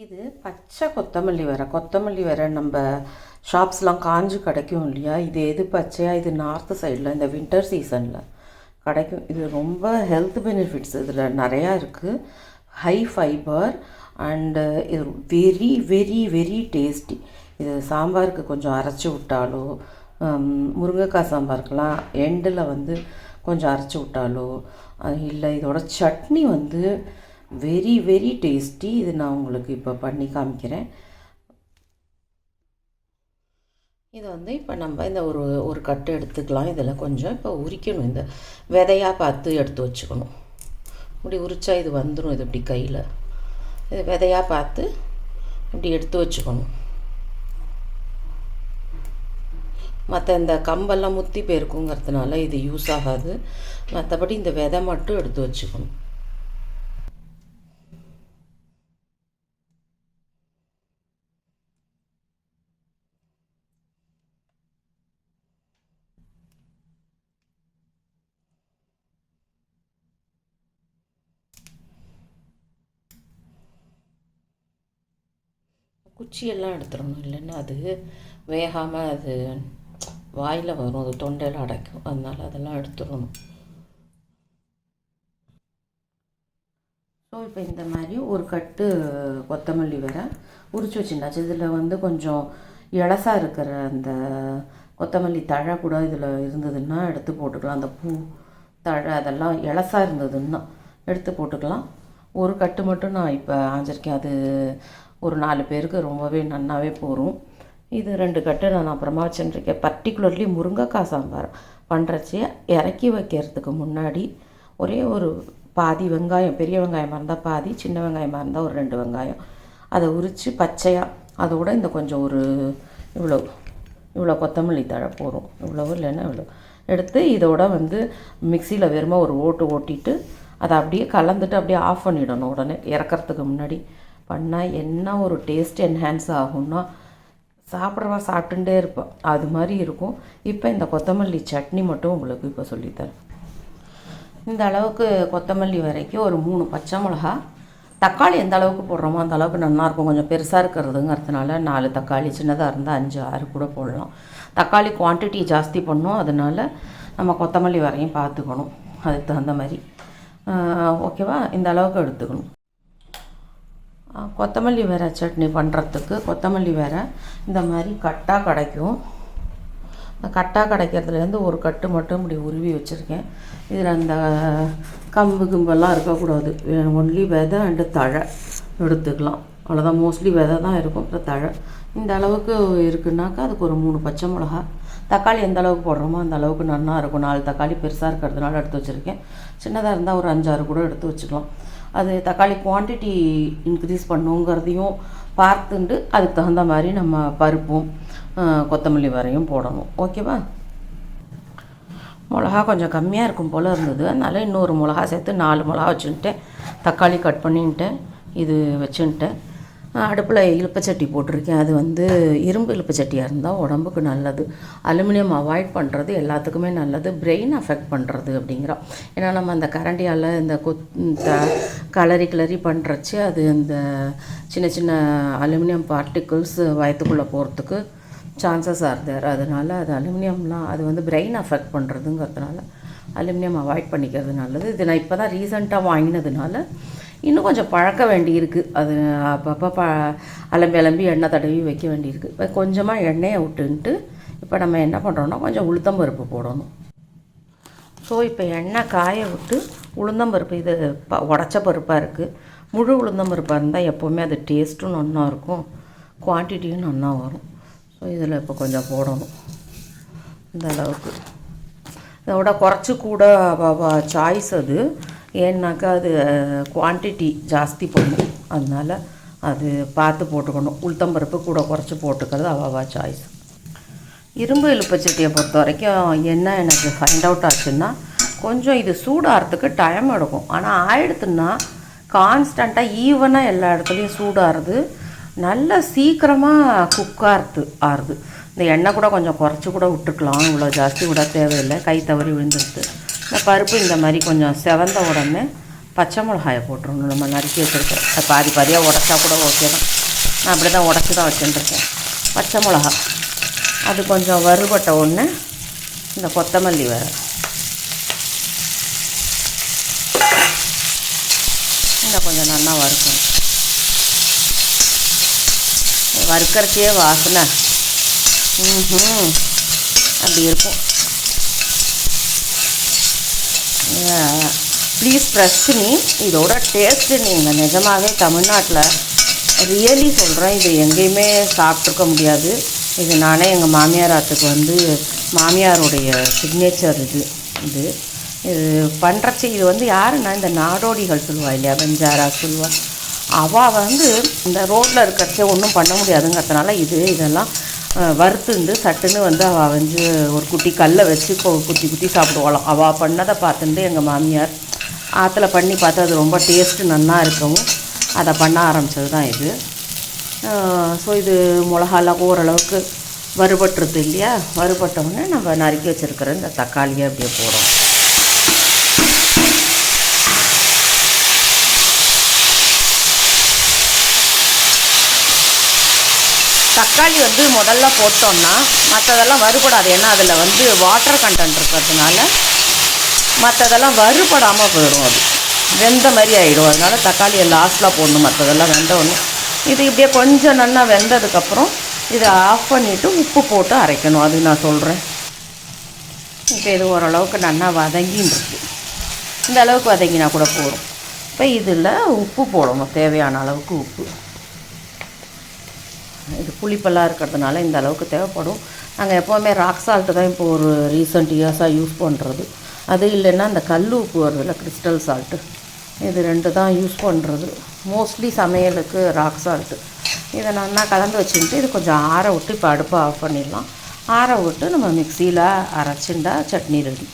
இது பச்சை கொத்தமல்லி வேற நம்ம ஷாப்ஸ்லாம் காஞ்சு கிடைக்கும் இல்லையா? இது எது பச்சையாக, இது நார்த்து சைடில் இந்த வின்டர் சீசனில் கிடைக்கும். இது ரொம்ப ஹெல்த் பெனிஃபிட்ஸ் இதில் நிறையா இருக்குது. ஹை ஃபைபர் அண்டு இது வெரி வெரி வெரி டேஸ்டி. இது சாம்பாருக்கு கொஞ்சம் அரைச்சி விட்டாலோ, முருங்கைக்காய் சாம்பாருக்கெலாம் எண்டில் கொஞ்சம் அரைச்சி விட்டாலோ, இல்லை இதோட சட்னி வெரி வெரி டேஸ்டி. இது நான் உங்களுக்கு இப்போ பண்ணி காமிக்கிறேன். இது இப்போ நம்ம இந்த ஒரு கட்டு எடுத்துக்கலாம். இதில் கொஞ்சம் இப்போ உரிக்கணும். இந்த விதையாக பார்த்து எடுத்து வச்சுக்கணும். இப்படி உரிச்சா இது வந்துடும். இது இப்படி கையில் இது விதையாக பார்த்து இப்படி எடுத்து வச்சுக்கணும். மற்ற இந்த கம்பெல்லாம் முத்தி போயிருக்குங்கிறதுனால இது யூஸ் ஆகாது. மற்றபடி இந்த விதை மட்டும் எடுத்து வச்சுக்கணும். குச்சியெல்லாம் எடுத்துடணும், இல்லைன்னா அது வேகாமல் அது வாயில் வரும், அது தொண்டையில் அடைக்கும். அதனால் அதெல்லாம் எடுத்துடணும். ஸோ இப்போ இந்த மாதிரி ஒரு கட்டு கொத்தமல்லி வேற உரிச்சு வச்சுருந்தாச்சு. இதில் கொஞ்சம் இலசாக இருக்கிற அந்த கொத்தமல்லி தழை கூட இதில் இருந்ததுன்னா எடுத்து போட்டுக்கலாம். அந்த பூ தழை அதெல்லாம் இலசாக இருந்ததுன்னா எடுத்து போட்டுக்கலாம். ஒரு கட்டு மட்டும் நான் இப்போ ஆஞ்சிருக்கேன். அது ஒரு 4 பேருக்கு ரொம்பவே நன்னாவே போகும். இது 2 கட்டு நான் அப்புறமா வச்சுருக்கேன். பர்டிகுலர்லி முருங்கைக்காய் சாம்பார் பண்ணுறச்சி இறக்கி வைக்கிறதுக்கு முன்னாடி ஒரே ஒரு பாதி வெங்காயம், பெரிய வெங்காயமாக இருந்தால் பாதி, சின்ன வெங்காயமாக இருந்தால் ஒரு 2 வெங்காயம் அதை உரித்து பச்சையாக அதோட இந்த கொஞ்சம் ஒரு இவ்வளோ கொத்தமல்லி தழை போடும். இவ்வளவு இல்லைன்னா இவ்வளோ எடுத்து இதோட மிக்சியில் வெறுமை ஒரு ஓட்டிட்டு அதை அப்படியே கலந்துட்டு அப்படியே ஆஃப் பண்ணிடணும். உடனே இறக்கிறதுக்கு முன்னாடி பண்ணால் என்ன ஒரு டேஸ்ட் என்ஹான்ஸ் ஆகும்னா சாப்பிட்டுட்டே இருப்பேன். அது மாதிரி இருக்கும். இப்போ இந்த கொத்தமல்லி சட்னி மட்டும் உங்களுக்கு இப்போ சொல்லித்தரேன். இந்த அளவுக்கு கொத்தமல்லி வரைக்கும் ஒரு 3 பச்சை மிளகா, தக்காளி எந்த அளவுக்கு போடுறோமோ அந்த அளவுக்கு நல்லாயிருக்கும். கொஞ்சம் பெருசாக இருக்கிறதுங்கிறதுனால 4 தக்காளி, சின்னதாக இருந்தால் 5 6 கூட போடலாம். தக்காளி குவான்டிட்டி ஜாஸ்தி பண்ணோம், அதனால் நம்ம கொத்தமல்லி வரையும் பார்த்துக்கணும். அதுக்கு தகுந்த மாதிரி ஓகேவா? இந்த அளவுக்கு எடுத்துக்கணும். கொத்தமல்லி வேற சட்னி பண்ணுறதுக்கு கொத்தமல்லி வேற இந்த மாதிரி கட்டாக கிடைக்கும். கட்டாக கிடைக்கிறதுலேருந்து ஒரு கட்டு மட்டும் இப்படி உருவி வச்சுருக்கேன். இதில் அந்த கம்பெல்லாம் இருக்கக்கூடாது. ஒன்லி விதை அண்டு தழை எடுத்துக்கலாம். அவ்வளோதான். மோஸ்ட்லி விதை தான் இருக்கும், அப்புறம் தழை. இந்த அளவுக்கு இருக்குன்னாக்கா அதுக்கு ஒரு 3 பச்சை மிளகா. தக்காளி எந்த அளவுக்கு போடுறோமோ அந்த அளவுக்கு நல்லா இருக்கும். 4 தக்காளி பெருசாக இருக்கிறதுனால எடுத்து வச்சுருக்கேன். சின்னதாக இருந்தால் ஒரு 5 6 கூட எடுத்து வச்சுக்கலாம். அது தக்காளி குவான்டிட்டி இன்க்ரீஸ் பண்ணுங்கிறதையும் பார்த்துட்டு அதுக்கு தகுந்த மாதிரி நம்ம பருப்பும் கொத்தமல்லி வரையும் போடணும். ஓகேவா? மிளகா கொஞ்சம் கம்மியாக இருக்கும் போல் இருந்தது, அதனால் இன்னொரு மிளகா சேர்த்து 4 மிளகா வச்சுன்ட்டேன். தக்காளி கட் பண்ணின்ட்டேன். இது வச்சுன்ட்டேன். அடுப்பில் இலுப்பச்சட்டி போட்டிருக்கேன். அது இரும்பு இலுப்பச்சட்டியாக இருந்தால் உடம்புக்கு நல்லது. அலுமினியம் அவாய்ட் பண்ணுறது எல்லாத்துக்குமே நல்லது. பிரெயின் அஃபெக்ட் பண்ணுறது அப்படிங்கிறோம். ஏன்னா நம்ம அந்த கரண்டியால் இந்த கிளறி பண்ணுறச்சு அது இந்த சின்ன சின்ன அலுமினியம் பார்ட்டிகிள்ஸ் வயிற்றுக்குள்ளே போகிறதுக்கு சான்சஸ் ஆர் தேர். அதனால் அது அலுமினியம்லாம் அது பிரெயின் அஃபெக்ட் பண்ணுறதுங்கிறதுனால அலுமினியம் அவாய்ட் பண்ணிக்கிறது நல்லது. இது நான் இப்போ தான் ரீசெண்டாக வாங்கினதுனால இன்னும் கொஞ்சம் பழக்க வேண்டியிருக்கு. அது அப்பப்போ அலம்பி எண்ணெய் தடவி வைக்க வேண்டியிருக்கு. இப்போ கொஞ்சமாக எண்ணெயை விட்டுன்ட்டு இப்போ நம்ம என்ன பண்ணுறோன்னா கொஞ்சம் உளுத்தம்பருப்பு போடணும். ஸோ இப்போ எண்ணெய் காய விட்டு உளுந்தம்பருப்பு, இது உடச்ச பருப்பாக இருக்குது. முழு உளுந்தம்பருப்பாக இருந்தால் எப்போவுமே அது டேஸ்ட்டும் நல்லா இருக்கும், குவான்டிட்டியும் நல்லா வரும். ஸோ இதில் இப்போ கொஞ்சம் போடணும். இந்த அளவுக்கு இதோட குறைச்சி கூட சாய்ஸ் அது. ஏன்னாக்கா அது குவான்டிட்டி ஜாஸ்தி பண்ணும், அதனால் அது பார்த்து போட்டுக்கணும். உளுத்தம்பருப்பு கூட குறைச்சி போட்டுக்கிறது அவாவா சாய்ஸ். இரும்பு இலுப்பச்சட்டியை பொறுத்த வரைக்கும் என்ன எனக்கு ஃபைண்ட் அவுட் ஆச்சுன்னா, கொஞ்சம் இது சூடாகிறதுக்கு டைம் எடுக்கும். ஆனால் ஆயிடுத்துன்னா கான்ஸ்டண்ட்டாக ஈவனாக எல்லா இடத்துலையும் சூடாகிறது, நல்ல சீக்கிரமாக ஆறுது. இந்த எண்ணெய் கூட கொஞ்சம் குறைச்சி கூட விட்டுருக்கலாம், இவ்வளோ ஜாஸ்தி கூட தேவையில்லை. கை தவறி விழுந்துருது. இந்த பருப்பு இந்த மாதிரி கொஞ்சம் செவந்த உடனே பச்சை மிளகாயை போட்டுருணும். நம்ம நறுக்கி வச்சுருக்கேன். பாதி பாதியாக உடச்சா கூட ஓகே தான். நான் அப்படி தான் உடச்சி தான் வச்சுட்டுருக்கேன். பச்சை மிளகா அது கொஞ்சம் வறுபட்ட உடனே இந்த கொத்தமல்லி வேறு, இந்த கொஞ்சம் நல்லா வறுக்கணும். வறுக்கிறச்சே வாசனை அப்படி இருக்கும். ப்ளீஸ் ட்ரஸ்ட் மீ, இதோட டேஸ்ட்டு நீங்கள் நிஜமாகவே தமிழ்நாட்டில் ரியலி சொல்கிறேன், இது எங்கேயுமே சாப்பிட்ருக்க முடியாது. இது நானே எங்கள் மாமியார் ஆத்துக்கு வந்து மாமியாருடைய சிக்னேச்சர் இது இது பண்ணுறச்சு. இது வந்து யாருன்னா இந்த நாடோடிகள் சொல்லுவா இல்லையா, பெஞ்சாரா சொல்லுவா, அவள் வந்து இந்த ரோட்டில் இருக்கிறச்சே ஒன்றும் பண்ண முடியாதுங்கிறதுனால இதெல்லாம் வறுத்துண்டு சட்டுன்னு வந்து அவள் வந்து ஒரு குட்டி கல்லை வச்சு குத்தி குத்தி சாப்பிடுவாளாம். அவள் பண்ணதை பார்த்துட்டு எங்கள் மாமியார் ஆற்றுல பண்ணி பார்த்து அது ரொம்ப டேஸ்ட்டு நல்லா இருக்கவும் அதை பண்ண ஆரம்பித்தது தான் இது. ஸோ இது மிளகாலாம் ஓரளவுக்கு வறுபட்டுருது இல்லையா, வறுபட்டவுடனே நம்ம நறுக்கி வச்சுருக்கிற இந்த தக்காளியை அப்படியே போடுறோம். தக்காளி வந்து முதல்ல போட்டோன்னா மற்றதெல்லாம் வறுபடாது. ஏன்னா அதில் வந்து வாட்டர் கண்டென்ட் இருக்கிறதுனால மற்றதெல்லாம் வறுபடாமல் போயிடும், அது வெந்த மாதிரி ஆகிடும். அதனால் தக்காளியை லாஸ்ட்டில் போடணும், மற்றதெல்லாம் வெந்த ஒன்று. இது இப்படியே கொஞ்சம் நல்லா வெந்ததுக்கப்புறம் இதை ஆஃப் பண்ணிவிட்டு உப்பு போட்டு அரைக்கணும். அது நான் சொல்கிறேன். இப்போ இது ஓரளவுக்கு நல்லா வதங்கின்னு இருக்குது. இந்த அளவுக்கு வதங்கினா கூட போதும். இப்போ இதில் உப்பு போடணும், தேவையான அளவுக்கு உப்பு. இது புளிப்பெல்லாம் இருக்கிறதுனால இந்த அளவுக்கு தேவைப்படும். நாங்கள் எப்போவுமே ராக் சால்ட்டு தான் இப்போ ஒரு ரீசெண்ட் இயர்ஸாக யூஸ் பண்ணுறது. அது இல்லைன்னா இந்த கல் உப்பு வருதுல்ல, கிறிஸ்டல் சால்ட்டு, இது 2 தான் யூஸ் பண்ணுறது மோஸ்ட்லி சமையலுக்கு. ராக் சால்ட்டு இதை நல்லா கலந்து வச்சுட்டு இது கொஞ்சம் ஆற விட்டு இப்போ அடுப்பை ஆஃப் பண்ணிடலாம். ஆற விட்டு நம்ம மிக்சியில் அரைச்சிண்டா சட்னி ரெடி.